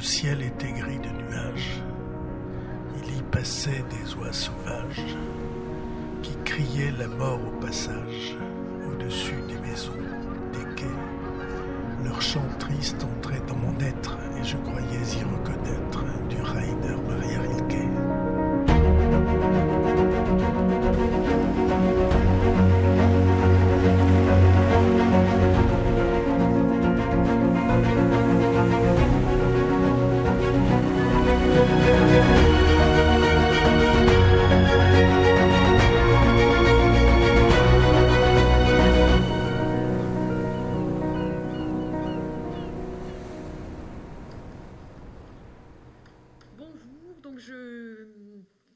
Le ciel était gris de nuages. Il y passait des oies sauvages qui criaient la mort au passage, au-dessus des maisons, des quais. Leur chant triste entrait dans mon être et je croyais y reconnaître du Rainer Maria Rilke.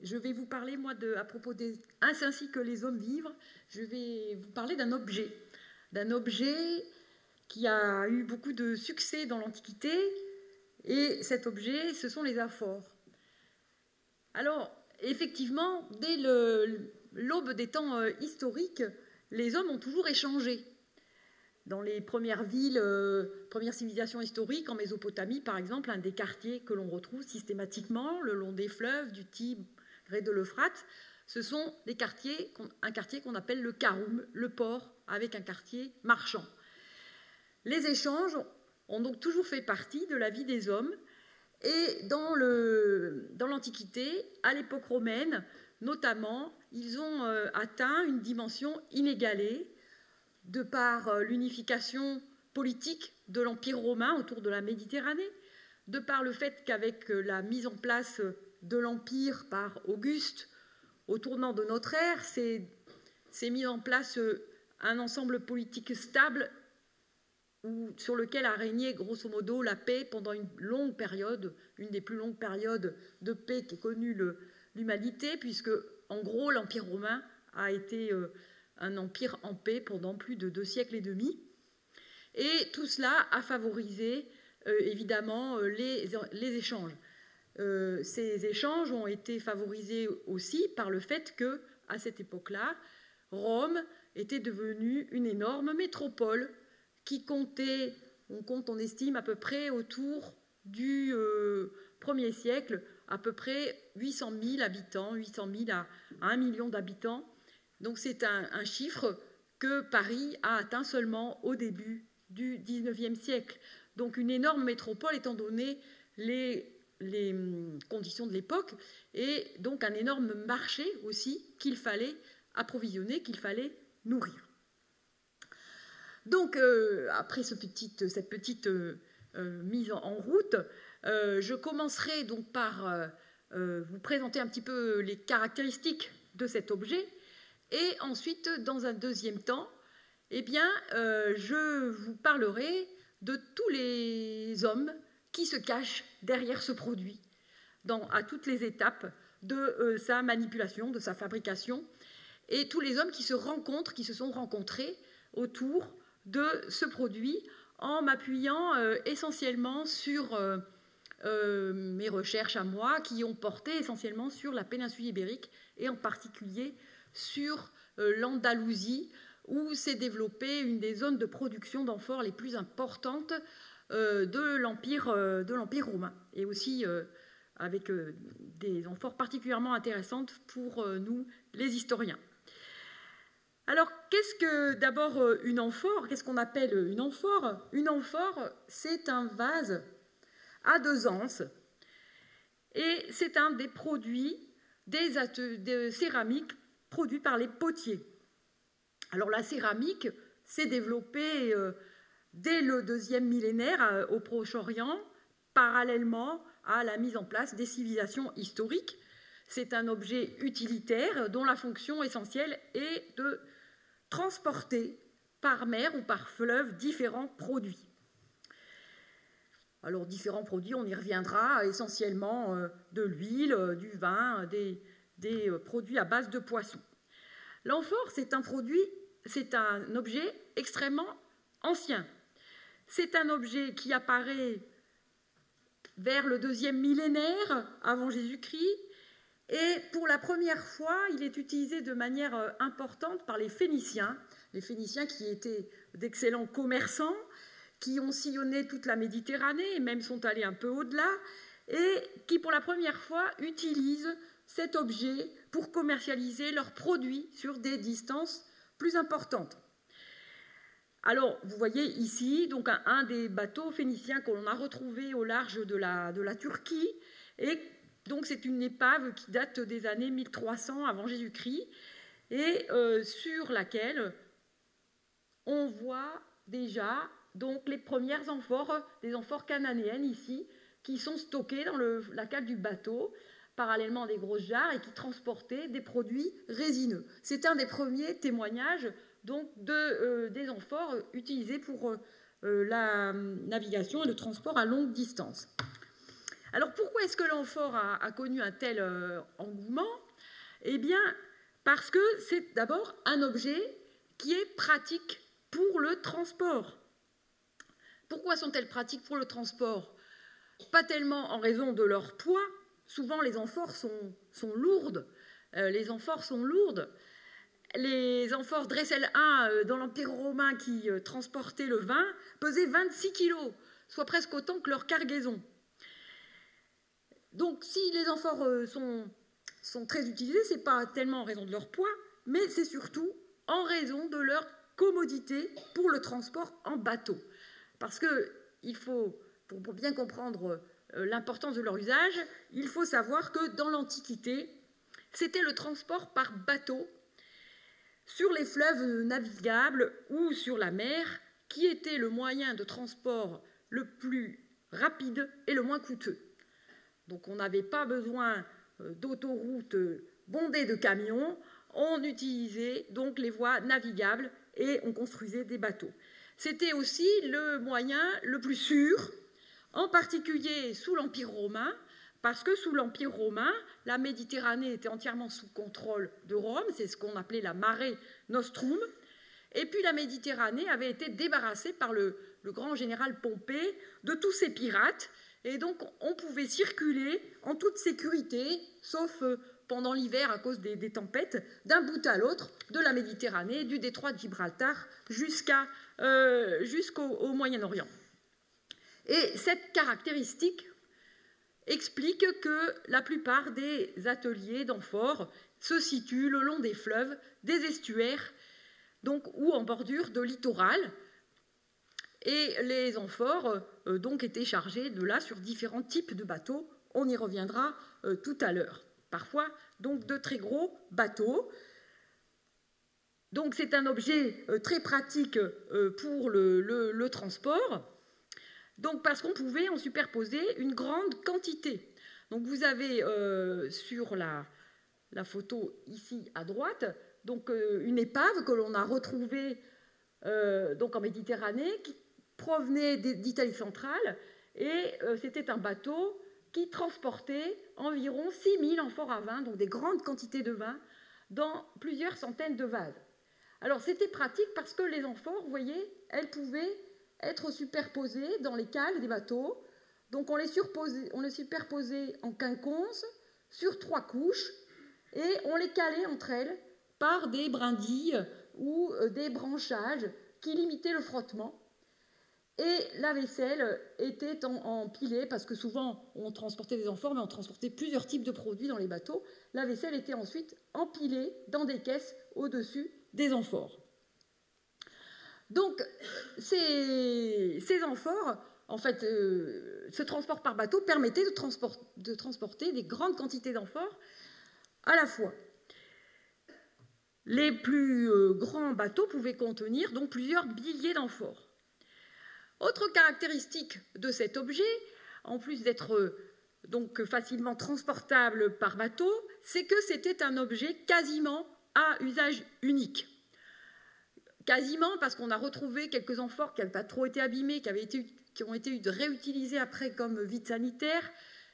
Je vais vous parler, moi, à propos des Ainsi ainsi que les hommes vivent, je vais vous parler d'un objet qui a eu beaucoup de succès dans l'Antiquité, et cet objet, ce sont les amphores. Alors, effectivement, dès l'aube des temps historiques, les hommes ont toujours échangé. Dans les premières villes, premières civilisations historiques, en Mésopotamie, par exemple, un des quartiers que l'on retrouve systématiquement le long des fleuves, du Tibre et de l'Euphrate, ce sont un quartier qu'on appelle le Karoum, le port, avec un quartier marchand. Les échanges ont donc toujours fait partie de la vie des hommes, et dans l'Antiquité, à l'époque romaine, notamment, ils ont atteint une dimension inégalée, de par l'unification politique de l'Empire romain autour de la Méditerranée, de par le fait qu'avec la mise en place de l'Empire par Auguste, au tournant de notre ère, s'est mis en place un ensemble politique stable sur lequel a régné grosso modo la paix pendant une longue période, une des plus longues périodes de paix qu'ait connue l'humanité, puisque en gros l'Empire romain a été un empire en paix pendant plus de 2 siècles et demi. Et tout cela a favorisé évidemment les échanges. Ces échanges ont été favorisés aussi par le fait que, à cette époque-là, Rome était devenue une énorme métropole qui comptait, on estime à peu près autour du 1er siècle, à peu près 800 000 habitants, 800 000 à 1 million d'habitants. Donc c'est un chiffre que Paris a atteint seulement au début du XIXe siècle. Donc une énorme métropole étant donné les conditions de l'époque, et donc un énorme marché aussi qu'il fallait approvisionner, qu'il fallait nourrir. Donc après cette petite mise en route, je commencerai donc par vous présenter un petit peu les caractéristiques de cet objet. Et ensuite, dans un deuxième temps, eh bien, je vous parlerai de tous les hommes qui se cachent derrière ce produit, à toutes les étapes de sa manipulation, de sa fabrication, et tous les hommes qui se sont rencontrés autour de ce produit, en m'appuyant essentiellement sur mes recherches à moi, qui ont porté essentiellement sur la péninsule ibérique, et en particulier sur l'Andalousie, où s'est développée une des zones de production d'amphores les plus importantes de l'Empire romain, et aussi avec des amphores particulièrement intéressantes pour nous, les historiens. Alors, qu'est-ce que d'abord une amphore? Qu'est-ce qu'on appelle une amphore? Une amphore, c'est un vase à 2 anses, et c'est un des produits de céramique produits par les potiers. Alors la céramique s'est développée dès le 2e millénaire au Proche-Orient, parallèlement à la mise en place des civilisations historiques. C'est un objet utilitaire dont la fonction essentielle est de transporter par mer ou par fleuve différents produits. Alors différents produits, on y reviendra, essentiellement de l'huile, du vin, des produits à base de poisson. L'amphore, c'est un objet extrêmement ancien. C'est un objet qui apparaît vers le 2e millénaire avant Jésus-Christ, et pour la première fois, il est utilisé de manière importante par les Phéniciens qui étaient d'excellents commerçants, qui ont sillonné toute la Méditerranée et même sont allés un peu au-delà, et qui pour la première fois utilisent cet objet pour commercialiser leurs produits sur des distances plus importantes. Alors, vous voyez ici donc un des bateaux phéniciens que l'on a retrouvé au large de la Turquie, et donc c'est une épave qui date des années 1300 avant Jésus-Christ, et sur laquelle on voit déjà donc les premières amphores, des amphores cananéennes ici, qui sont stockées dans la cale du bateau, parallèlement à des grosses jarres, et qui transportaient des produits résineux. C'est un des premiers témoignages donc, des amphores utilisés pour la navigation et le transport à longue distance. Alors pourquoi est-ce que l'amphore a connu un tel engouement? Eh bien, parce que c'est d'abord un objet qui est pratique pour le transport. Pourquoi sont-elles pratiques pour le transport? Pas tellement en raison de leur poids. Souvent, les amphores sont lourdes. Les amphores sont lourdes. Les amphores Dressel I dans l'Empire romain qui transportaient le vin pesaient 26 kg, soit presque autant que leur cargaison. Donc, si les amphores sont très utilisées, ce n'est pas tellement en raison de leur poids, mais c'est surtout en raison de leur commodité pour le transport en bateau. Parce que, pour bien comprendre l'importance de leur usage, il faut savoir que dans l'Antiquité, c'était le transport par bateau sur les fleuves navigables ou sur la mer qui était le moyen de transport le plus rapide et le moins coûteux. Donc on n'avait pas besoin d'autoroutes bondées de camions, on utilisait donc les voies navigables et on construisait des bateaux. C'était aussi le moyen le plus sûr, en particulier sous l'Empire romain, parce que sous l'Empire romain, la Méditerranée était entièrement sous contrôle de Rome, c'est ce qu'on appelait la Mare Nostrum, et puis la Méditerranée avait été débarrassée par le grand général Pompée de tous ces pirates, et donc on pouvait circuler en toute sécurité, sauf pendant l'hiver à cause des tempêtes, d'un bout à l'autre de la Méditerranée, du détroit de Gibraltar jusqu'au Moyen-Orient. Et cette caractéristique explique que la plupart des ateliers d'amphores se situent le long des fleuves, des estuaires, donc, ou en bordure de littoral. Et les amphores donc étaient chargés de là sur différents types de bateaux. On y reviendra tout à l'heure. Parfois, donc, de très gros bateaux. Donc, c'est un objet très pratique pour le transport. Donc, parce qu'on pouvait en superposer une grande quantité. Donc, vous avez sur la photo ici à droite, donc une épave que l'on a retrouvée donc en Méditerranée, qui provenait d'Italie centrale, et c'était un bateau qui transportait environ 6000 amphores à vin, donc des grandes quantités de vin, dans plusieurs centaines de vases. Alors, c'était pratique parce que les amphores, vous voyez, elles pouvaient être superposées dans les cales des bateaux. Donc on les superposait en quinconce sur 3 couches et on les calait entre elles par des brindilles ou des branchages qui limitaient le frottement. Et la vaisselle était empilée, parce que souvent on transportait des amphores, mais on transportait plusieurs types de produits dans les bateaux. La vaisselle était ensuite empilée dans des caisses au-dessus des amphores. Donc, ces amphores, en fait, ce transport par bateau permettait de transporter des grandes quantités d'amphores à la fois. Les plus grands bateaux pouvaient contenir donc plusieurs milliers d'amphores. Autre caractéristique de cet objet, en plus d'être donc facilement transportable par bateau, c'est que c'était un objet quasiment à usage unique. Quasiment, parce qu'on a retrouvé quelques amphores qui n'avaient pas trop été abîmées, qui ont été réutilisées après comme vide sanitaire.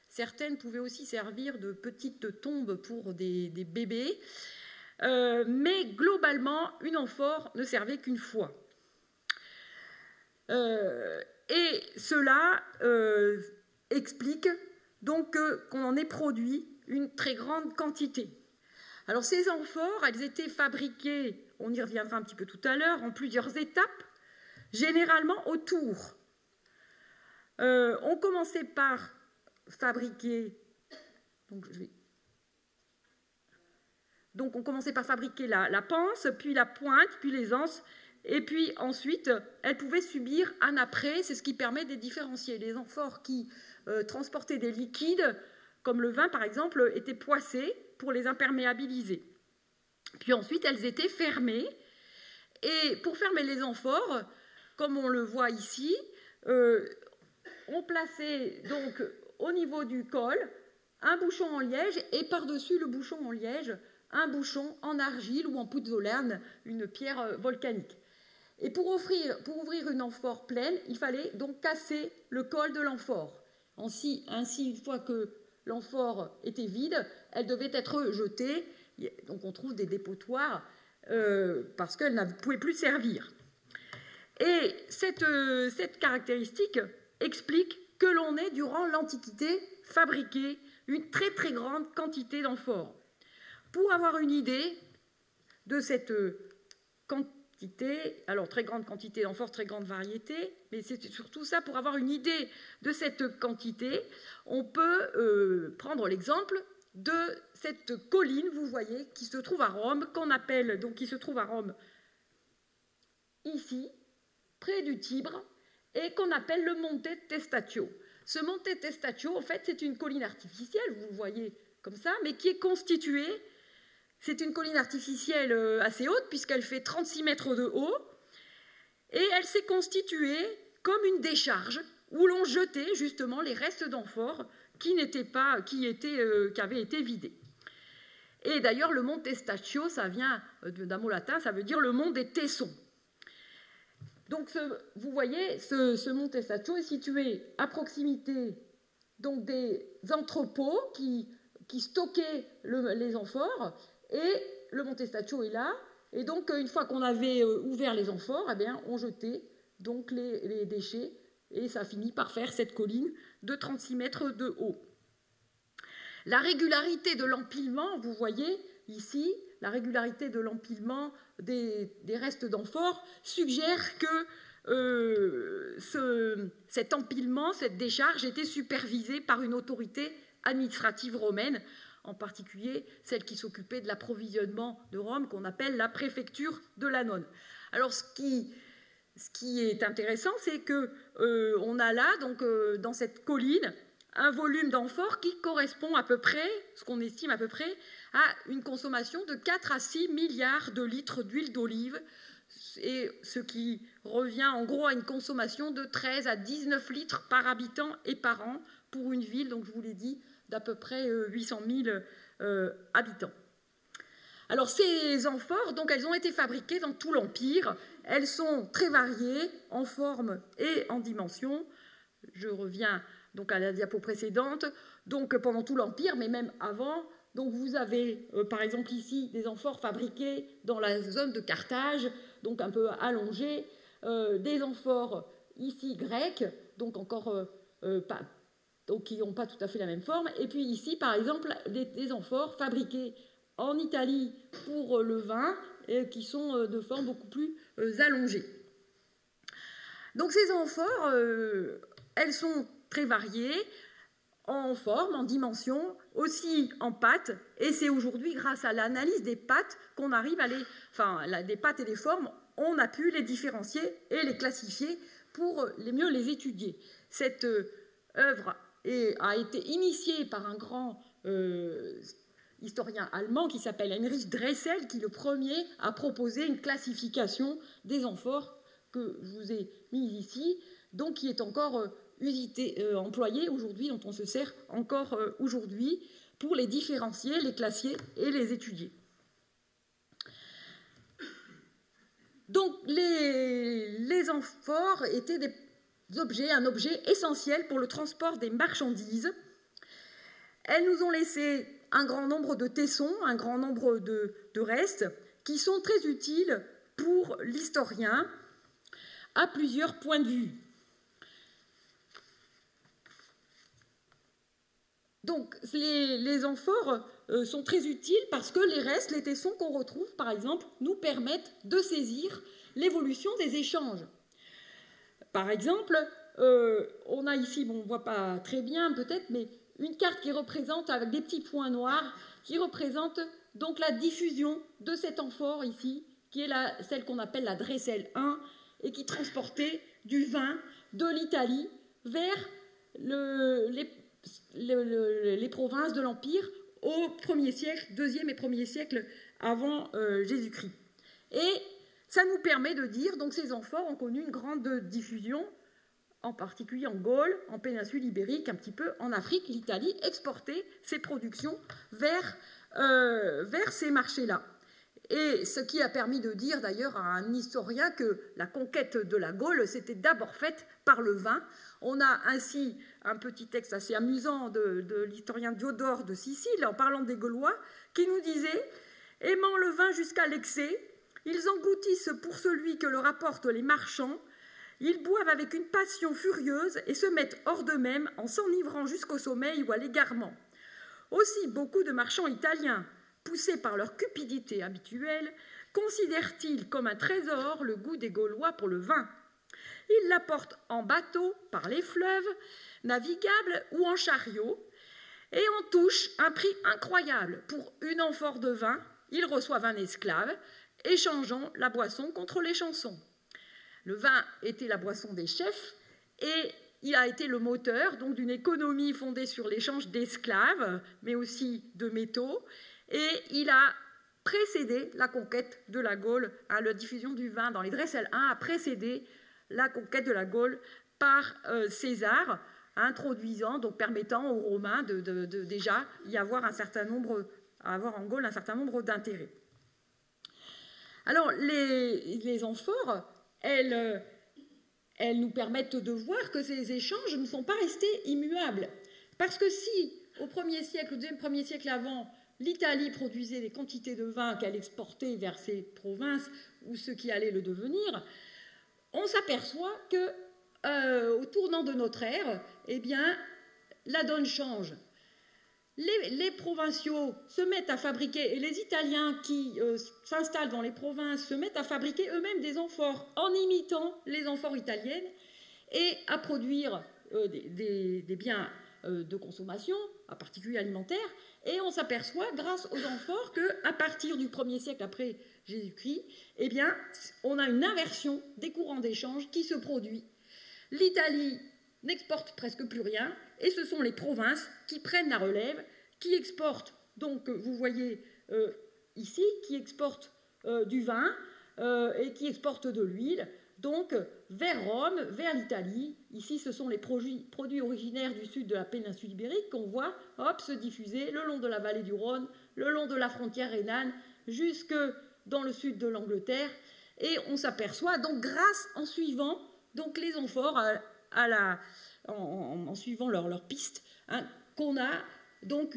Certaines pouvaient aussi servir de petites tombes pour des bébés. Mais globalement, une amphore ne servait qu'une fois. Et cela explique donc qu'on en ait produit une très grande quantité. Alors ces amphores, elles étaient fabriquées, on y reviendra un petit peu tout à l'heure, en plusieurs étapes, généralement autour on commençait par fabriquer, donc on commençait par fabriquer la panse, puis la pointe, puis les anses, et puis ensuite, elles pouvaient subir un après, c'est ce qui permet de les différencier. Les amphores qui transportaient des liquides, comme le vin par exemple, étaient poissés pour les imperméabiliser. Puis ensuite, elles étaient fermées, et pour fermer les amphores, comme on le voit ici, on plaçait donc au niveau du col un bouchon en liège, et par-dessus le bouchon en liège, un bouchon en argile ou en pozzolane, une pierre volcanique. Et pour ouvrir une amphore pleine, il fallait donc casser le col de l'amphore. Ainsi, une fois que l'amphore était vide, elle devait être jetée. Donc on trouve des dépotoirs parce qu'elle ne pouvait plus servir. Et cette caractéristique explique que l'on ait, durant l'Antiquité, fabriqué une très très grande quantité d'amphores. Pour avoir une idée de cette quantité, alors très grande quantité d'amphores, très grande variété, mais c'est surtout ça, pour avoir une idée de cette quantité, on peut prendre l'exemple de cette colline, vous voyez, qui se trouve à Rome, qui se trouve à Rome ici, près du Tibre, et qu'on appelle le Monte Testaccio. Ce Monte Testaccio, en fait, c'est une colline artificielle, vous le voyez comme ça, mais qui est constituée. C'est une colline artificielle assez haute, puisqu'elle fait 36 mètres de haut, et elle s'est constituée comme une décharge, où l'on jetait justement les restes d'amphores qui avaient été vidés. Et d'ailleurs, le Monte Testaccio, ça vient d'un mot latin, ça veut dire le mont des tessons. Donc, vous voyez, ce Monte Testaccio est situé à proximité donc, des entrepôts qui stockaient les amphores, et le Monte Testaccio est là, et donc une fois qu'on avait ouvert les amphores, eh bien, on jetait donc les déchets, et ça finit par faire cette colline de 36 mètres de haut. La régularité de l'empilement, vous voyez ici, la régularité de l'empilement des restes d'amphores suggère que cet empilement, cette décharge était supervisée par une autorité administrative romaine, en particulier celle qui s'occupait de l'approvisionnement de Rome, qu'on appelle la préfecture de l'Annone. Alors, ce qui est intéressant, c'est qu'on a là, donc, dans cette colline, un volume d'amphores qui correspond à peu près, ce qu'on estime à peu près, à une consommation de 4 à 6 milliards de litres d'huile d'olive, et ce qui revient en gros à une consommation de 13 à 19 litres par habitant et par an pour une ville, donc je vous l'ai dit, d'à peu près 800 000 habitants. Alors ces amphores, donc, elles ont été fabriquées dans tout l'Empire. Elles sont très variées en forme et en dimension. Je reviens donc à la diapo précédente. Donc pendant tout l'Empire, mais même avant, donc vous avez par exemple ici des amphores fabriqués dans la zone de Carthage, donc un peu allongés, des amphores ici grecs, donc encore pas, donc qui n'ont pas tout à fait la même forme, et puis ici par exemple des amphores fabriqués en Italie pour le vin, qui sont de forme beaucoup plus allongée. Donc ces amphores, elles sont très variées en forme, en dimension, aussi en pâte, et c'est aujourd'hui grâce à l'analyse des pâtes qu'on arrive à des pâtes et des formes, on a pu les différencier et les classifier pour mieux les étudier. Cette œuvre a été initiée par un grand historien allemand qui s'appelle Heinrich Dressel, qui le premier a proposé une classification des amphores que je vous ai mis ici, donc qui est encore employé aujourd'hui, dont on se sert encore aujourd'hui pour les différencier, les classer et les étudier. Donc les amphores étaient un objet essentiel pour le transport des marchandises. Elles nous ont laissé un grand nombre de tessons, un grand nombre de restes, qui sont très utiles pour l'historien à plusieurs points de vue. Donc, les amphores sont très utiles parce que les restes, les tessons qu'on retrouve, par exemple, nous permettent de saisir l'évolution des échanges. Par exemple, on a ici, bon, on ne voit pas très bien peut-être, mais une carte qui représente, avec des petits points noirs, qui représente donc la diffusion de cet amphore ici, qui est celle qu'on appelle la Dressel 1, et qui transportait du vin de l'Italie vers les provinces de l'Empire au 1er siècle, 2e et 1er siècle avant Jésus-Christ. Et ça nous permet de dire, donc ces amphores ont connu une grande diffusion, en particulier en Gaule, en péninsule ibérique, un petit peu en Afrique. L'Italie exportait ses productions vers ces marchés-là. Et ce qui a permis de dire d'ailleurs à un historien que la conquête de la Gaule s'était d'abord faite par le vin. On a ainsi un petit texte assez amusant de l'historien Diodore de Sicile, en parlant des Gaulois, qui nous disait « Aimant le vin jusqu'à l'excès, ils engloutissent pour celui que leur apportent les marchands, ils boivent avec une passion furieuse et se mettent hors d'eux-mêmes en s'enivrant jusqu'au sommeil ou à l'égarement. Aussi beaucoup de marchands italiens, poussés par leur cupidité habituelle, considèrent-ils comme un trésor le goût des Gaulois pour le vin. Ils l'apportent en bateau, par les fleuves, navigables ou en chariot, et en touchent un prix incroyable. Pour une amphore de vin, ils reçoivent un esclave, échangeant la boisson contre les chansons. Le vin était la boisson des chefs, et il a été le moteur donc d'une économie fondée sur l'échange d'esclaves, mais aussi de métaux, et il a précédé la conquête de la Gaule. La diffusion du vin dans les Dressel 1 a précédé la conquête de la Gaule par César, introduisant, donc permettant aux Romains de déjà y avoir avoir en Gaule un certain nombre d'intérêts. Alors, les amphores, elles nous permettent de voir que ces échanges ne sont pas restés immuables. Parce que si, au 1er siècle, au 1er siècle avant, l'Italie produisait des quantités de vin qu'elle exportait vers ses provinces ou ce qui allait le devenir, on s'aperçoit qu'au tournant de notre ère, eh bien, la donne change. Les provinciaux se mettent à fabriquer, et les Italiens qui s'installent dans les provinces se mettent à fabriquer eux-mêmes des amphores en imitant les amphores italiennes et à produire des biens de consommation, en particulier alimentaire, et on s'aperçoit, grâce aux amphores, qu'à partir du 1er siècle après Jésus-Christ, eh bien, on a une inversion des courants d'échange qui se produit. L'Italie n'exporte presque plus rien, et ce sont les provinces qui prennent la relève, qui exportent, donc vous voyez ici, qui exportent du vin et qui exportent de l'huile, donc vers Rome, vers l'Italie. Ici, ce sont les produits originaires du sud de la péninsule ibérique qu'on voit se diffuser le long de la vallée du Rhône, le long de la frontière rhénane, jusque dans le sud de l'Angleterre. Et on s'aperçoit, donc grâce, en suivant donc, les amphores en suivant leur piste, qu'on a donc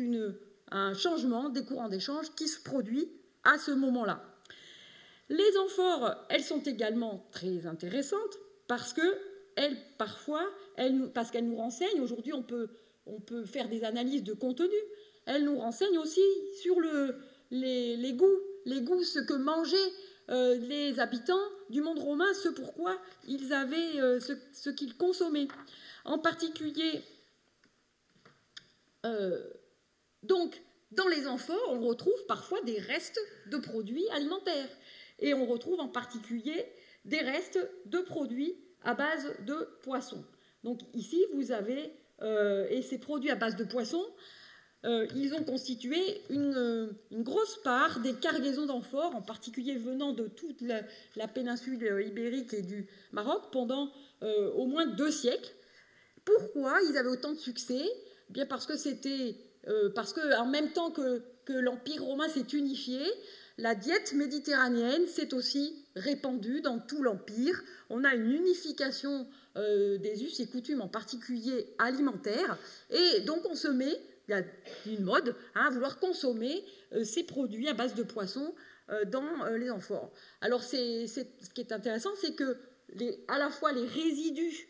un changement des courants d'échange qui se produit à ce moment-là. Les amphores, elles sont également très intéressantes parce qu'elles nous renseignent. Aujourd'hui, on peut faire des analyses de contenu. Elles nous renseignent aussi sur les goûts, ce que mangeaient les habitants du monde romain, ce pourquoi ils avaient, ce qu'ils consommaient. En particulier, donc, dans les amphores, on retrouve parfois des restes de produits alimentaires. Et on retrouve en particulier des restes de produits à base de poisson. Donc ici, vous avez, et ces produits à base de poisson, ils ont constitué une grosse part des cargaisons d'amphores, en particulier venant de toute la péninsule ibérique et du Maroc, pendant au moins 2 siècles. Pourquoi ils avaient autant de succès? Bien parce que en même temps que l'Empire romain s'est unifié, la diète méditerranéenne s'est aussi répandue dans tout l'Empire. On a une unification des us et coutumes, en particulier alimentaires, et donc on se met, il y a une mode, à vouloir consommer ces produits à base de poisson dans les amphores. Alors ce qui est intéressant, c'est que à la fois les résidus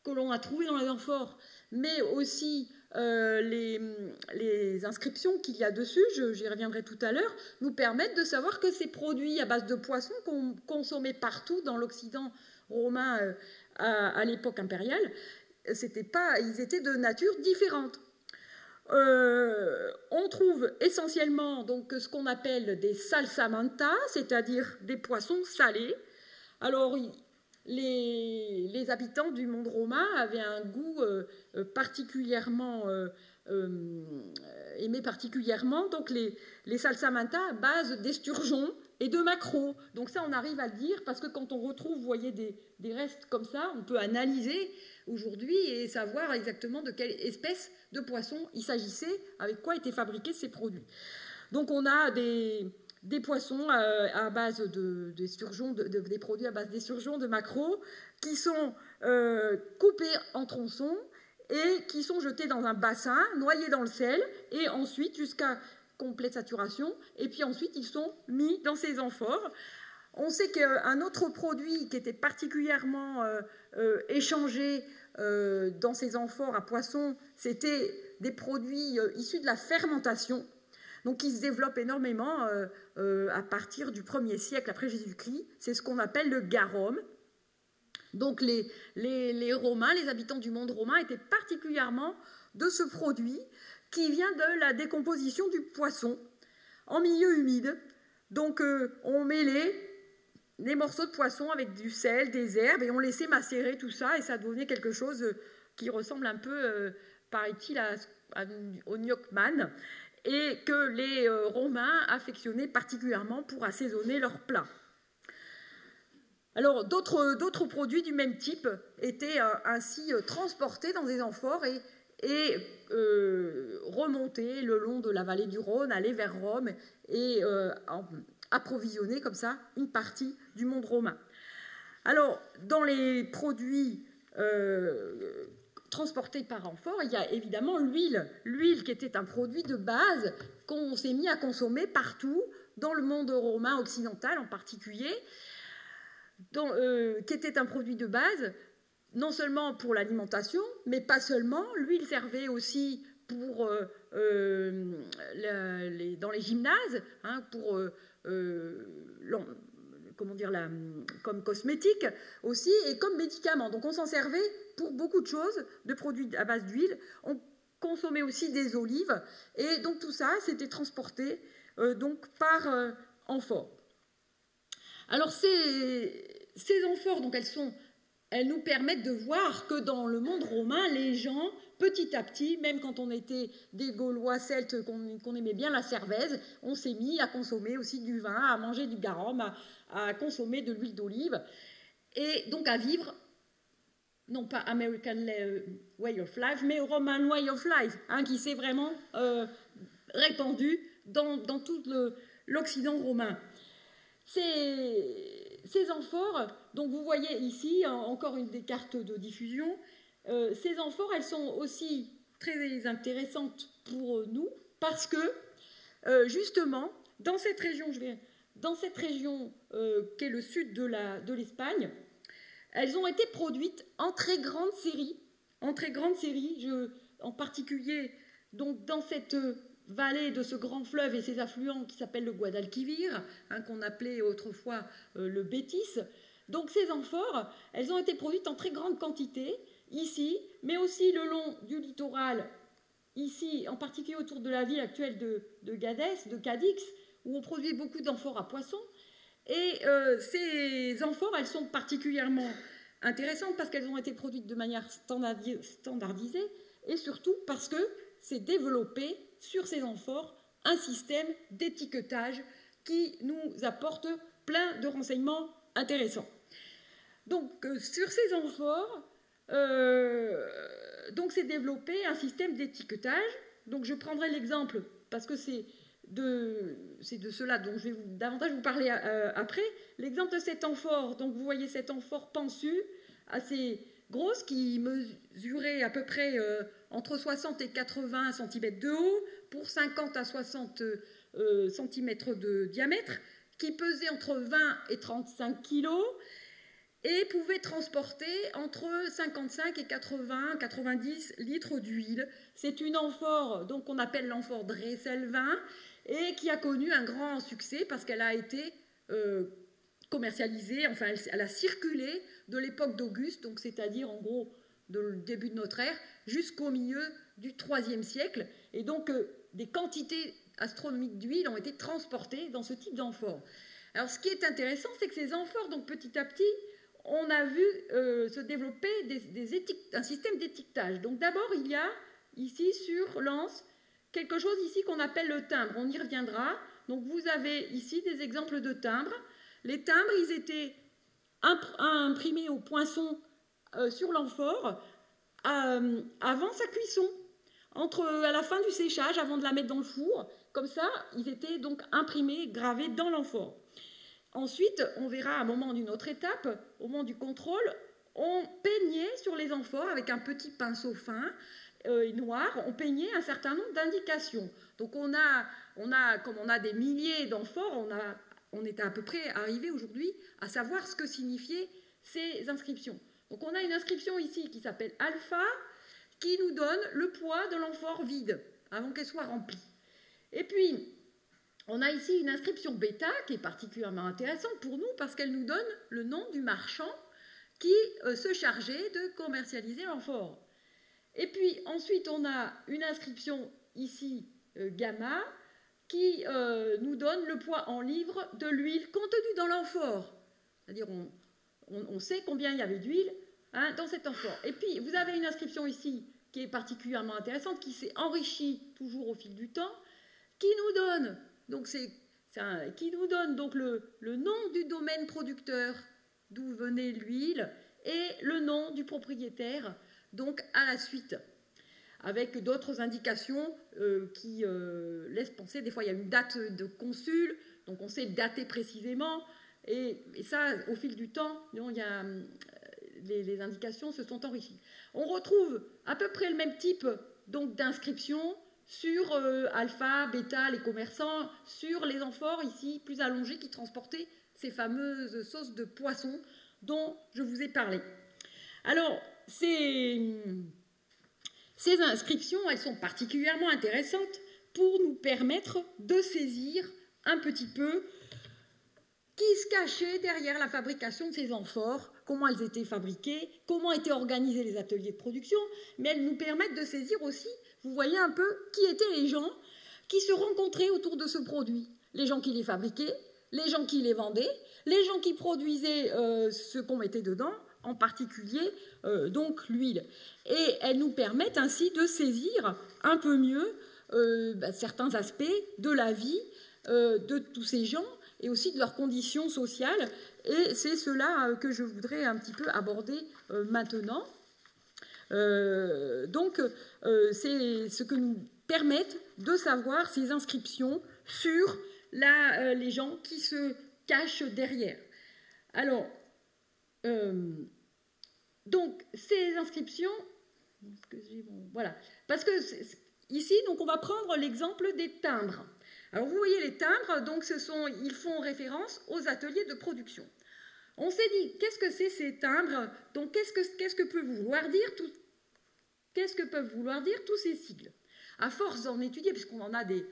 que l'on a trouvés dans les amphores, mais aussi les inscriptions qu'il y a dessus, j'y reviendrai tout à l'heure, nous permettent de savoir que ces produits à base de poissons qu'on consommait partout dans l'Occident romain à l'époque impériale, ils étaient de nature différente. On trouve essentiellement donc, ce qu'on appelle des salsamanta, c'est-à-dire des poissons salés. Alors, les habitants du monde romain avaient un goût particulièrement aimé particulièrement donc les salsamanta à base d'esturgeons et de maquereaux. Donc ça, on arrive à le dire parce que quand on retrouve, vous voyez, des restes comme ça, on peut analyser aujourd'hui et savoir exactement de quelle espèce de poisson il s'agissait, avec quoi étaient fabriqués ces produits. Donc on a des poissons à base d'esturgeons, des produits à base d'esturgeons, de maquereaux, qui sont coupés en tronçons et qui sont jetés dans un bassin, noyés dans le sel, et ensuite jusqu'à complète saturation, et puis ensuite ils sont mis dans ces amphores. On sait qu'un autre produit qui était particulièrement échangé dans ces amphores à poissons, c'était des produits issus de la fermentation, donc qui se développent énormément à partir du 1er siècle après Jésus-Christ. C'est ce qu'on appelle le garum. Donc les Romains, les habitants du monde romain, étaient particulièrement de ce produit qui vient de la décomposition du poisson en milieu humide. Donc on mêlait des morceaux de poisson avec du sel, des herbes, et on laissait macérer tout ça, et ça devenait quelque chose qui ressemble un peu, paraît-il, au gnocchman, et que les Romains affectionnaient particulièrement pour assaisonner leurs plats. Alors, d'autres produits du même type étaient ainsi transportés dans des amphores et remontés le long de la vallée du Rhône, aller vers Rome et approvisionner comme ça une partie du monde romain. Alors, dans les produits transportés par amphore, il y a évidemment l'huile qui était un produit de base qu'on s'est mis à consommer partout, dans le monde romain occidental en particulier, qui était un produit de base, non seulement pour l'alimentation, mais pas seulement. L'huile servait aussi pour, dans les gymnases, hein, pour, comme cosmétique aussi, et comme médicament. Donc on s'en servait pour beaucoup de choses, de produits à base d'huile. On consommait aussi des olives, et donc tout ça, c'était transporté donc par amphore. Alors ces amphores, donc elles nous permettent de voir que dans le monde romain, les gens, petit à petit, même quand on était des Gaulois celtes, qu'on aimait bien la cervèze, on s'est mis à consommer aussi du vin, à manger du garum, à consommer de l'huile d'olive, et donc à vivre, non pas American way of life, mais Roman way of life, hein, qui s'est vraiment répandu dans tout l'Occident romain. Ces amphores, donc vous voyez ici encore une des cartes de diffusion, ces amphores, elles sont aussi très intéressantes pour nous parce que justement, dans cette région qu'est le sud de l'Espagne, elles ont été produites en très grande série, en particulier donc dans cette vallée de ce grand fleuve et ses affluents qui s'appelle le Guadalquivir, hein, qu'on appelait autrefois le Bétis. Donc ces amphores, elles ont été produites en très grande quantité ici, mais aussi le long du littoral, ici en particulier autour de la ville actuelle de Gadès, de Cadix, où on produit beaucoup d'amphores à poissons. Et ces amphores, elles sont particulièrement intéressantes parce qu'elles ont été produites de manière standardisée et surtout parce que c'est développé sur ces amphores un système d'étiquetage qui nous apporte plein de renseignements intéressants. Donc, sur ces amphores, donc c'est développé un système d'étiquetage. Donc, je prendrai l'exemple, parce que c'est de cela dont je vais davantage vous parler après. L'exemple de cette amphore, donc vous voyez cette amphore pensue, assez grosse, qui mesurait à peu près entre 60 et 80 cm de haut, pour 50 à 60 cm de diamètre, qui pesait entre 20 et 35 kg, et pouvait transporter entre 55 et 90 litres d'huile. C'est une amphore donc qu'on appelle l'amphore Dresselvin, et qui a connu un grand succès parce qu'elle a été commercialisée, enfin elle a circulé de l'époque d'Auguste, donc c'est-à-dire en gros de début de notre ère jusqu'au milieu du IIIe siècle. Et donc, des quantités astronomiques d'huile ont été transportées dans ce type d'amphore. Alors, ce qui est intéressant, c'est que ces amphores, donc petit à petit, on a vu se développer un système d'étiquetage. Donc, d'abord, il y a ici sur l'anse quelque chose ici qu'on appelle le timbre. On y reviendra. Donc, vous avez ici des exemples de timbres. Les timbres, ils étaient imprimés au poinçon sur l'amphore avant sa cuisson, à la fin du séchage, avant de la mettre dans le four. Comme ça, ils étaient donc imprimés, gravés dans l'amphore. Ensuite, on verra à un moment d'une autre étape, au moment du contrôle, on peignait sur les amphores avec un petit pinceau fin noir, on peignait un certain nombre d'indications. Donc comme on a des milliers d'amphores, on est à peu près arrivé aujourd'hui à savoir ce que signifiaient ces inscriptions. Donc on a une inscription ici qui s'appelle alpha, qui nous donne le poids de l'amphore vide, avant qu'elle soit remplie. Et puis, on a ici une inscription bêta qui est particulièrement intéressante pour nous parce qu'elle nous donne le nom du marchand qui se chargeait de commercialiser l'amphore. Et puis ensuite, on a une inscription ici gamma qui nous donne le poids en livres de l'huile contenue dans l'amphore. C'est-à-dire, on sait combien il y avait d'huile dans cet amphore. Et puis, vous avez une inscription ici qui est particulièrement intéressante, qui s'est enrichie toujours au fil du temps, qui nous donne donc le nom du domaine producteur d'où venait l'huile et le nom du propriétaire, donc à la suite, avec d'autres indications qui laissent penser, des fois il y a une date de consul, donc on sait dater précisément, et ça, au fil du temps, les indications se sont enrichies. On retrouve à peu près le même type d'inscription sur alpha, bêta, les commerçants, sur les amphores ici plus allongés qui transportaient ces fameuses sauces de poisson dont je vous ai parlé. Alors, ces inscriptions, elles sont particulièrement intéressantes pour nous permettre de saisir un petit peu qui se cachait derrière la fabrication de ces amphores, comment elles étaient fabriquées, comment étaient organisés les ateliers de production, mais elles nous permettent de saisir aussi, vous voyez un peu, qui étaient les gens qui se rencontraient autour de ce produit. Les gens qui les fabriquaient, les gens qui les vendaient, les gens qui produisaient ce qu'on mettait dedans, en particulier donc l'huile. Et elles nous permettent ainsi de saisir un peu mieux certains aspects de la vie de tous ces gens et aussi de leurs conditions sociales. Et c'est cela que je voudrais un petit peu aborder maintenant. Donc, c'est ce que nous permettent de savoir ces inscriptions sur les gens qui se cachent derrière. Alors, donc, ces inscriptions, voilà, parce que ici, donc, on va prendre l'exemple des timbres. Alors, vous voyez les timbres, donc ils font référence aux ateliers de production. On s'est dit, qu'est-ce que c'est ces timbres? Donc, qu'est-ce que peuvent vouloir dire tous ces sigles? À force d'en étudier, puisqu'on en a des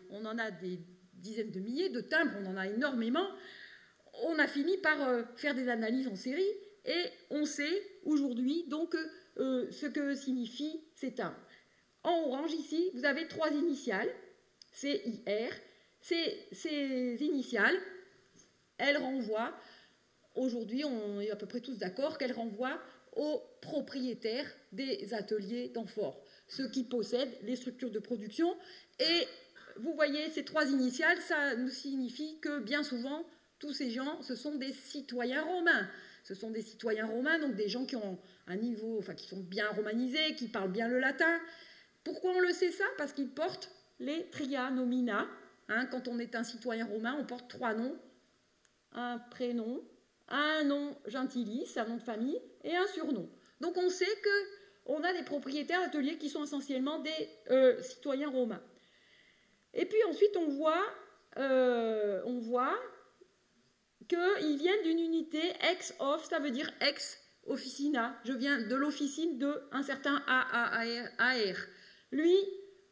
dizaines de milliers de timbres, on en a énormément, on a fini par faire des analyses en série et on sait aujourd'hui donc ce que signifient ces timbres. En orange, ici, vous avez 3 initiales, CIR. Ces initiales, elles renvoient, aujourd'hui, on est à peu près tous d'accord, qu'elles renvoient aux propriétaires des ateliers d'amphore, ceux qui possèdent les structures de production. Et vous voyez, ces 3 initiales, ça nous signifie que bien souvent, tous ces gens, ce sont des citoyens romains. Ce sont des citoyens romains, donc des gens qui ont un niveau, enfin qui sont bien romanisés, qui parlent bien le latin. Pourquoi on le sait ça? Parce qu'ils portent les tria nomina. Quand on est un citoyen romain, on porte 3 noms, un prénom, un nom gentilis, un nom de famille, et un surnom. Donc on sait qu'on a des propriétaires d'ateliers qui sont essentiellement des citoyens romains. Et puis ensuite on voit qu'ils viennent d'une unité ex-off, ça veut dire ex-officina. Je viens de l'officine d'un certain AR. Lui,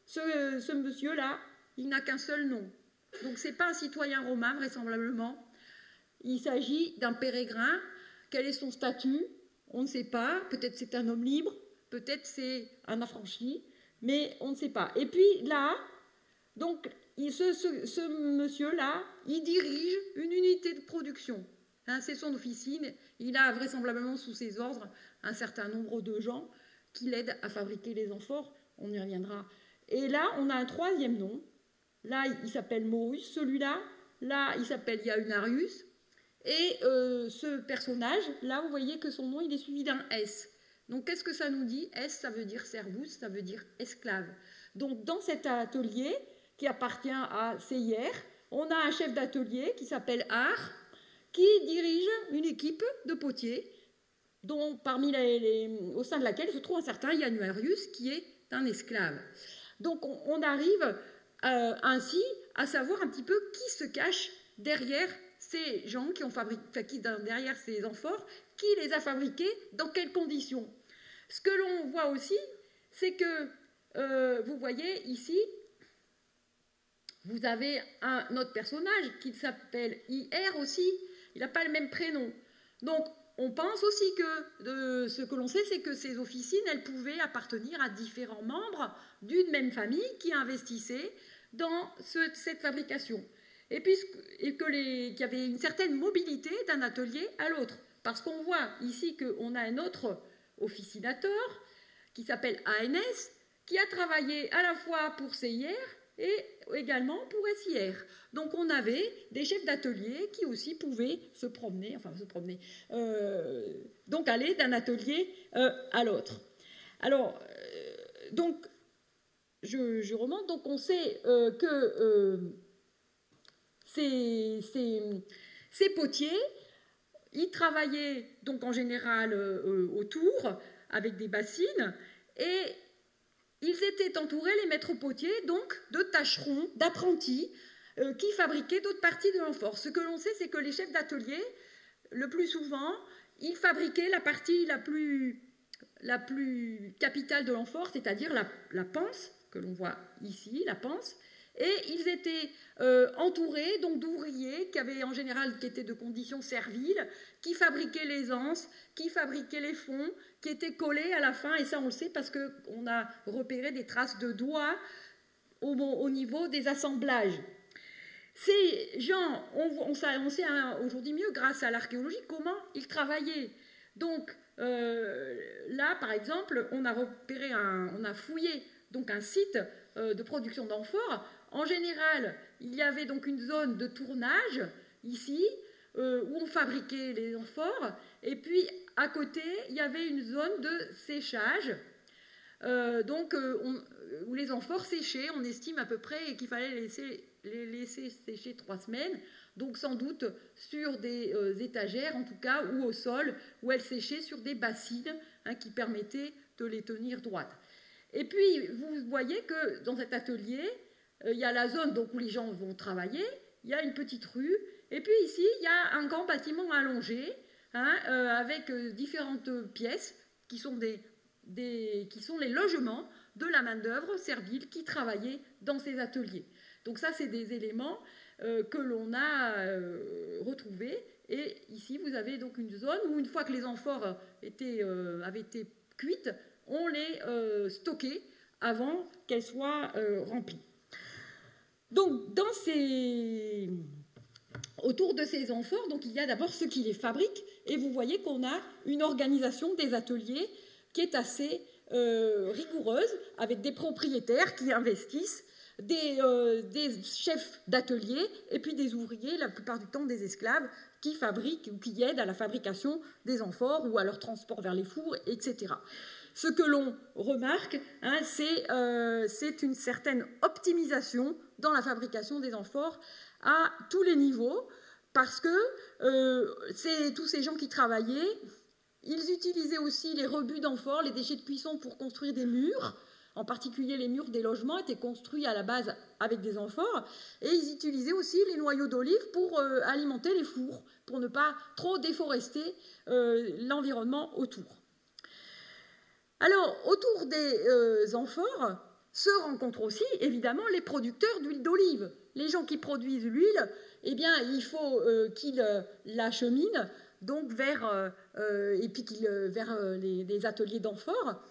ce monsieur-là, il n'a qu'un seul nom. Donc ce n'est pas un citoyen romain, vraisemblablement. Il s'agit d'un pèlerin. Quel est son statut? On ne sait pas. Peut-être c'est un homme libre, peut-être c'est un affranchi, mais on ne sait pas. Et puis là, donc, ce monsieur-là, il dirige une unité de production. Hein, c'est son officine. Il a vraisemblablement sous ses ordres un certain nombre de gens qui l'aident à fabriquer les amphores. On y reviendra. Et là, on a un troisième nom. Là, il s'appelle Maurus. Celui-là, là, il s'appelle Iaunarius. Et ce personnage, là, vous voyez que son nom, il est suivi d'un S. Donc, qu'est-ce que ça nous dit? S, ça veut dire servus, ça veut dire esclave. Donc, dans cet atelier qui appartient à CIR, on a un chef d'atelier qui s'appelle Ar, qui dirige une équipe de potiers, dont au sein de laquelle se trouve un certain Iaunarius, qui est un esclave. Donc, on arrive ainsi à savoir un petit peu qui se cache derrière ces gens qui ont fabriqué, derrière ces amphores, qui les a fabriqués, dans quelles conditions. Ce que l'on voit aussi, c'est que, vous voyez ici, vous avez un autre personnage qui s'appelle IR aussi, il n'a pas le même prénom. Donc, on pense aussi que, ce que l'on sait, c'est que ces officines, elles pouvaient appartenir à différents membres d'une même famille qui investissaient dans cette fabrication. Et puis, qu'il y avait une certaine mobilité d'un atelier à l'autre. Parce qu'on voit ici qu'on a un autre officinateur qui s'appelle ANS, qui a travaillé à la fois pour CIR et également pour SIR. Donc on avait des chefs d'atelier qui aussi pouvaient donc aller d'un atelier à l'autre. Alors, donc, je remonte, donc on sait que ces potiers, ils travaillaient donc en général autour, avec des bassines, et ils étaient entourés, les maîtres potiers, donc de tâcherons, d'apprentis, qui fabriquaient d'autres parties de l'amphore. Ce que l'on sait, c'est que les chefs d'atelier, le plus souvent, ils fabriquaient la partie la plus capitale de l'amphore, c'est-à-dire la panse, que l'on voit ici, la panse, et ils étaient entourés donc d'ouvriers qui étaient de conditions serviles, qui fabriquaient les anses, qui fabriquaient les fonds, qui étaient collés à la fin, et ça on le sait parce qu'on a repéré des traces de doigts au niveau des assemblages. Ces gens, on sait aujourd'hui mieux grâce à l'archéologie comment ils travaillaient. Donc là par exemple, on a fouillé donc un site de production d'amphores. En général, il y avait donc une zone de tournage, ici, où on fabriquait les amphores, et puis à côté, il y avait une zone de séchage, où les amphores séchaient. On estime à peu près qu'il fallait les laisser sécher 3 semaines, donc sans doute sur des étagères, en tout cas, ou au sol, où elles séchaient sur des bassines qui permettaient de les tenir droites. Et puis, vous voyez que dans cet atelier, il y a la zone donc, où les gens vont travailler, il y a une petite rue, et puis ici, il y a un grand bâtiment allongé, avec différentes pièces qui sont les logements de la main-d'œuvre servile qui travaillait dans ces ateliers. Donc ça, c'est des éléments que l'on a retrouvés. Et ici, vous avez donc une zone où, une fois que les amphores avaient été cuites, on les stockait avant qu'elles soient remplies. Donc, autour de ces amphores, donc, il y a d'abord ceux qui les fabriquent, et vous voyez qu'on a une organisation des ateliers qui est assez rigoureuse, avec des propriétaires qui investissent, des chefs d'atelier, et puis des ouvriers, la plupart du temps des esclaves, qui fabriquent ou qui aident à la fabrication des amphores ou à leur transport vers les fours, etc. Ce que l'on remarque, c'est une certaine optimisation dans la fabrication des amphores à tous les niveaux, parce que tous ces gens qui travaillaient, ils utilisaient aussi les rebuts d'amphores, les déchets de cuisson pour construire des murs. En particulier, les murs des logements étaient construits à la base avec des amphores, et ils utilisaient aussi les noyaux d'olive pour alimenter les fours, pour ne pas trop déforester l'environnement autour. Alors, autour des amphores se rencontrent aussi, évidemment, les producteurs d'huile d'olive. Les gens qui produisent l'huile, eh bien, il faut qu'ils l'acheminent donc vers les ateliers d'amphores.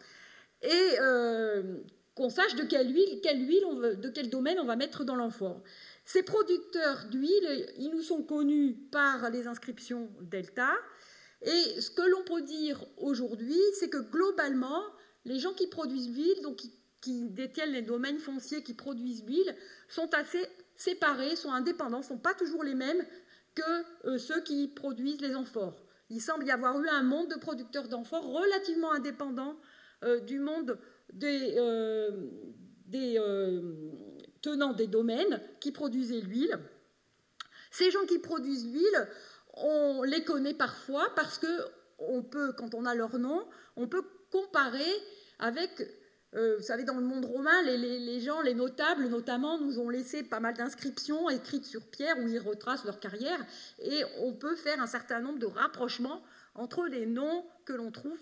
et qu'on sache de quelle huile, de quel domaine on va mettre dans l'amphore. Ces producteurs d'huile, ils nous sont connus par les inscriptions delta, et ce que l'on peut dire aujourd'hui, c'est que globalement, les gens qui produisent l'huile, donc qui détiennent les domaines fonciers qui produisent l'huile, sont assez séparés, sont indépendants, ne sont pas toujours les mêmes que ceux qui produisent les amphores. Il semble y avoir eu un monde de producteurs d'amphores relativement indépendant du monde des tenants des domaines qui produisaient l'huile. Ces gens qui produisent l'huile, on les connaît parfois parce que on peut, quand on a leur nom, on peut comparer avec, vous savez, dans le monde romain, les gens, les notables notamment, nous ont laissé pas mal d'inscriptions écrites sur pierre où ils retracent leur carrière, et on peut faire un certain nombre de rapprochements entre les noms que l'on trouve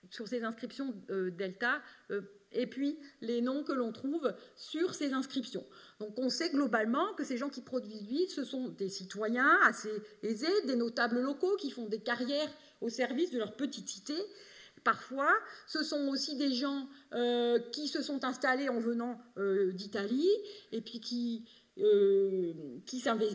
sur ces inscriptions delta et puis les noms que l'on trouve sur ces inscriptions. Donc on sait globalement que ces gens qui produisent l'huile, ce sont des citoyens assez aisés, des notables locaux qui font des carrières au service de leur petite cité. Parfois, ce sont aussi des gens qui se sont installés en venant d'Italie et puis qui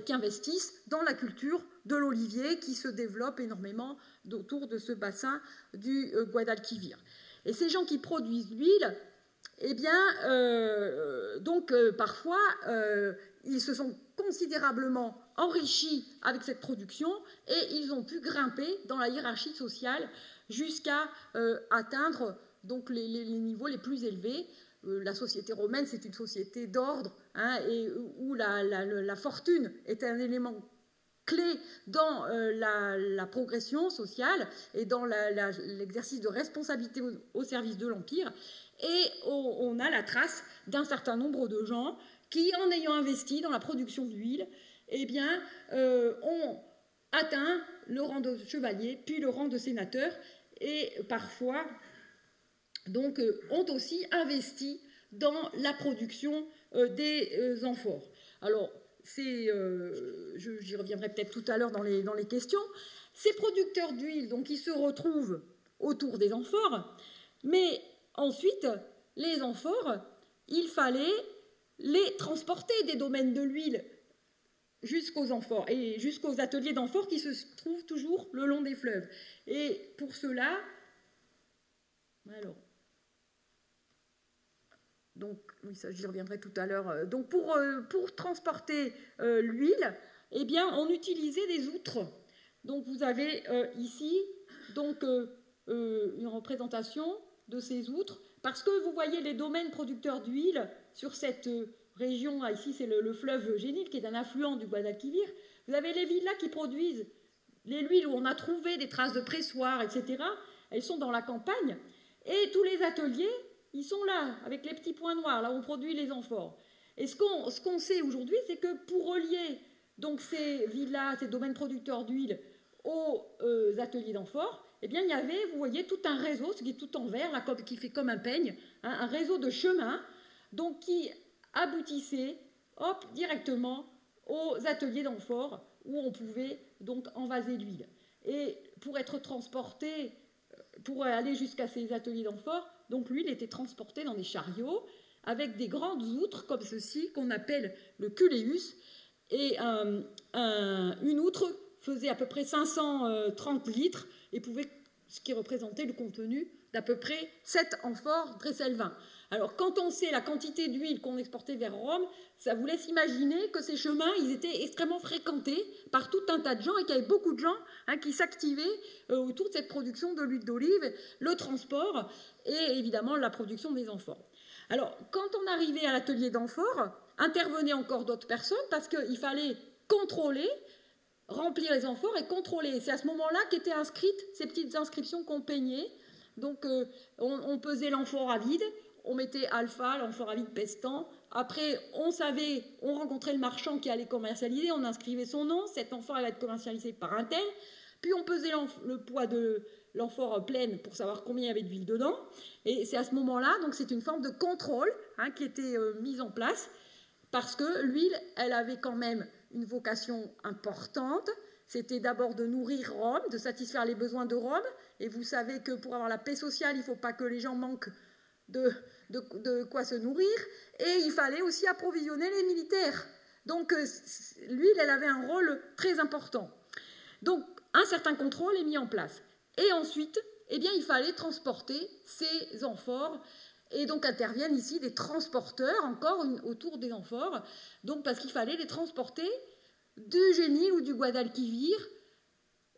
investissent dans la culture de l'olivier qui se développe énormément autour de ce bassin du Guadalquivir. Et ces gens qui produisent l'huile, eh bien, parfois, ils se sont considérablement enrichis avec cette production et ils ont pu grimper dans la hiérarchie sociale jusqu'à atteindre donc, les niveaux les plus élevés. La société romaine, c'est une société d'ordre, hein, et où la fortune est un élément clé dans la progression sociale et dans l'exercice de responsabilité au service de l'Empire. Et on a la trace d'un certain nombre de gens qui, en ayant investi dans la production d'huile, eh bien, ont atteint le rang de chevalier, puis le rang de sénateur, et parfois donc, ont aussi investi dans la production des amphores. Alors, j'y reviendrai peut-être tout à l'heure dans les questions. Ces producteurs d'huile, donc, ils se retrouvent autour des amphores, mais ensuite, les amphores, il fallait les transporter des domaines de l'huile jusqu'aux amphores et jusqu'aux ateliers d'amphores qui se trouvent toujours le long des fleuves. Et pour cela, alors, donc, oui, ça j'y reviendrai tout à l'heure. Donc, pour transporter l'huile, eh bien, on utilisait des outres. Donc, vous avez ici donc une représentation de ces outres, parce que vous voyez les domaines producteurs d'huile sur cette région, là, ici c'est le fleuve Génil, qui est un affluent du Guadalquivir. Vous avez les villas qui produisent l'huile où on a trouvé des traces de pressoir, etc. Elles sont dans la campagne, et tous les ateliers, ils sont là, avec les petits points noirs, là où on produit les amphores. Et ce qu'on sait aujourd'hui, c'est que pour relier donc, ces villas, ces domaines producteurs d'huile aux ateliers d'amphores, eh bien, il y avait, vous voyez, tout un réseau, ce qui est tout en vert, là, qui fait comme un peigne, hein, un réseau de chemins, donc qui aboutissait directement aux ateliers d'amphores où on pouvait donc envaser l'huile. Et pour être transporté, pour aller jusqu'à ces ateliers d'amphores, donc l'huile était transportée dans des chariots avec des grandes outres comme ceci qu'on appelle le culeus, et une outre faisait à peu près 530 litres et pouvait, ce qui représentait le contenu d'à peu près 7 amphores Dresselvin. Alors, quand on sait la quantité d'huile qu'on exportait vers Rome, ça vous laisse imaginer que ces chemins, ils étaient extrêmement fréquentés par tout un tas de gens et qu'il y avait beaucoup de gens qui s'activaient autour de cette production de l'huile d'olive, le transport et évidemment la production des amphores. Alors, quand on arrivait à l'atelier d'amphores, intervenaient encore d'autres personnes parce qu'il fallait contrôler, remplir les amphores et contrôler. C'est à ce moment-là qu'étaient inscrites ces petites inscriptions qu'on peignait. Donc, on pesait l'amphore à vide, on mettait alpha, l'amphore à vide pestant. Après, on rencontrait le marchand qui allait commercialiser, on inscrivait son nom, cet amphore va être commercialisé par un tel. Puis on pesait le poids de l'amphore pleine pour savoir combien il y avait d'huile dedans. Et c'est à ce moment-là, donc c'est une forme de contrôle qui était mise en place, parce que l'huile, elle avait quand même une vocation importante. C'était d'abord de nourrir Rome, de satisfaire les besoins de Rome. Et vous savez que pour avoir la paix sociale, il ne faut pas que les gens manquent de quoi se nourrir, et il fallait aussi approvisionner les militaires. Donc l'huile, elle avait un rôle très important. Donc un certain contrôle est mis en place. Et ensuite, eh bien, il fallait transporter ces amphores. Et donc interviennent ici des transporteurs, encore autour des amphores, donc parce qu'il fallait les transporter du Génil ou du Guadalquivir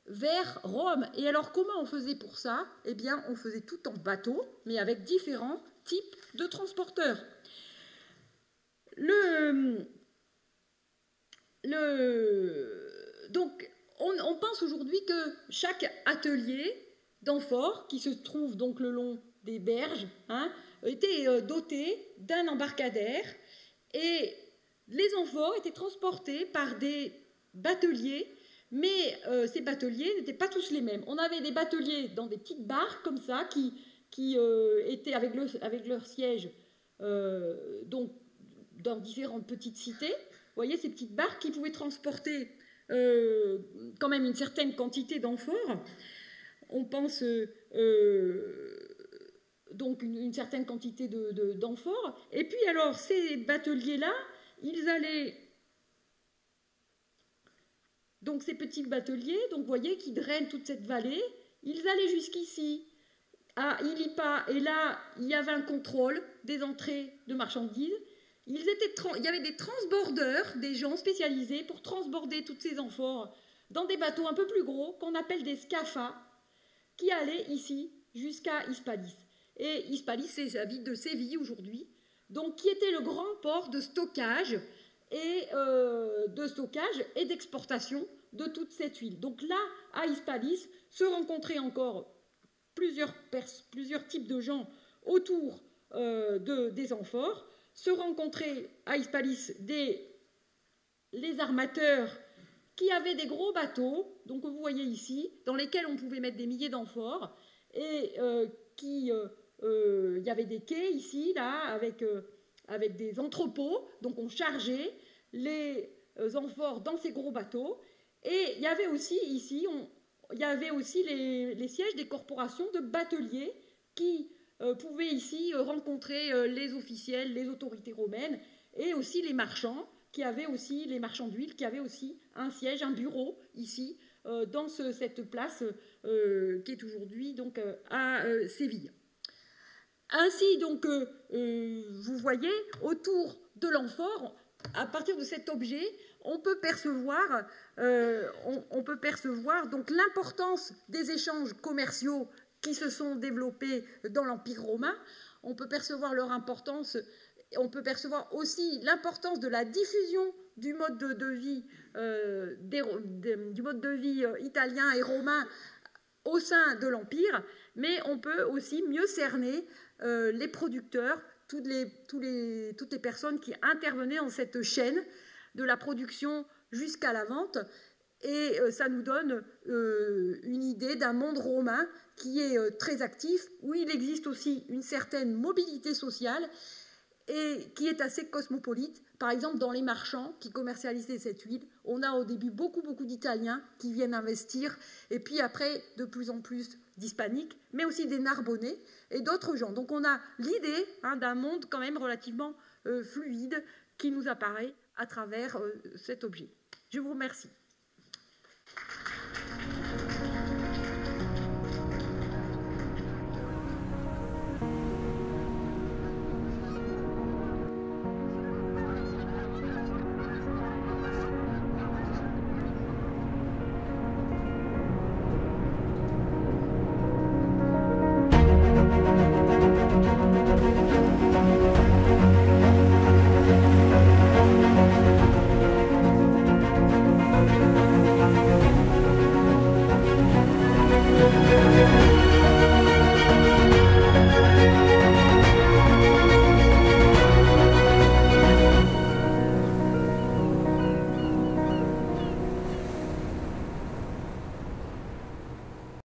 vers Rome. Et alors comment on faisait pour ça? Eh bien, on faisait tout en bateau, mais avec différents types de transporteurs. Donc, on pense aujourd'hui que chaque atelier d'amphores, qui se trouve donc le long des berges, était doté d'un embarcadère, et les amphores étaient transportés par des bateliers, mais ces bateliers n'étaient pas tous les mêmes. On avait des bateliers dans des petites barques comme ça, qui étaient avec leur siège donc dans différentes petites cités. Vous voyez, ces petites barques qui pouvaient transporter quand même une certaine quantité d'amphores. On pense donc une certaine quantité d'amphores. Et puis alors, ces bateliers-là, ils allaient... Donc ces petits bateliers, donc vous voyez, qui drainent toute cette vallée, ils allaient jusqu'ici, à Ilipa, et là, il y avait un contrôle des entrées de marchandises. Il y avait des transbordeurs, des gens spécialisés pour transborder toutes ces amphores dans des bateaux un peu plus gros, qu'on appelle des scapha, qui allaient ici jusqu'à Hispalis. Et Hispalis, c'est la ville de Séville aujourd'hui, donc qui était le grand port de stockage et d'exportation de toute cette huile. Donc là, à Hispalis, se rencontraient encore plusieurs types de gens autour des amphores. Se rencontraient à Hispalis les armateurs qui avaient des gros bateaux, donc vous voyez ici, dans lesquels on pouvait mettre des milliers d'amphores, et il y avait des quais ici, là, avec des entrepôts, donc on chargeait les amphores dans ces gros bateaux, et il y avait aussi ici, il y avait aussi les sièges des corporations de bateliers qui pouvaient ici rencontrer les officiels, les autorités romaines, et aussi les marchands, les marchands d'huile, qui avaient aussi un siège, un bureau ici, dans cette place qui est aujourd'hui donc à Séville. Ainsi, donc, vous voyez, autour de l'amphore, à partir de cet objet, on peut percevoir donc l'importance des échanges commerciaux qui se sont développés dans l'Empire romain. On peut percevoir leur importance. On peut percevoir aussi l'importance de la diffusion du mode de vie italien et romain au sein de l'Empire, mais on peut aussi mieux cerner les producteurs, toutes les personnes qui intervenaient dans cette chaîne de la production jusqu'à la vente, et ça nous donne une idée d'un monde romain qui est très actif, où il existe aussi une certaine mobilité sociale et qui est assez cosmopolite. Par exemple, dans les marchands qui commercialisaient cette huile, on a au début beaucoup d'Italiens qui viennent investir, et puis après, de plus en plus d'Hispaniques, mais aussi des Narbonnais et d'autres gens. Donc on a l'idée d'un monde quand même relativement fluide qui nous apparaît à travers cet objet. Je vous remercie.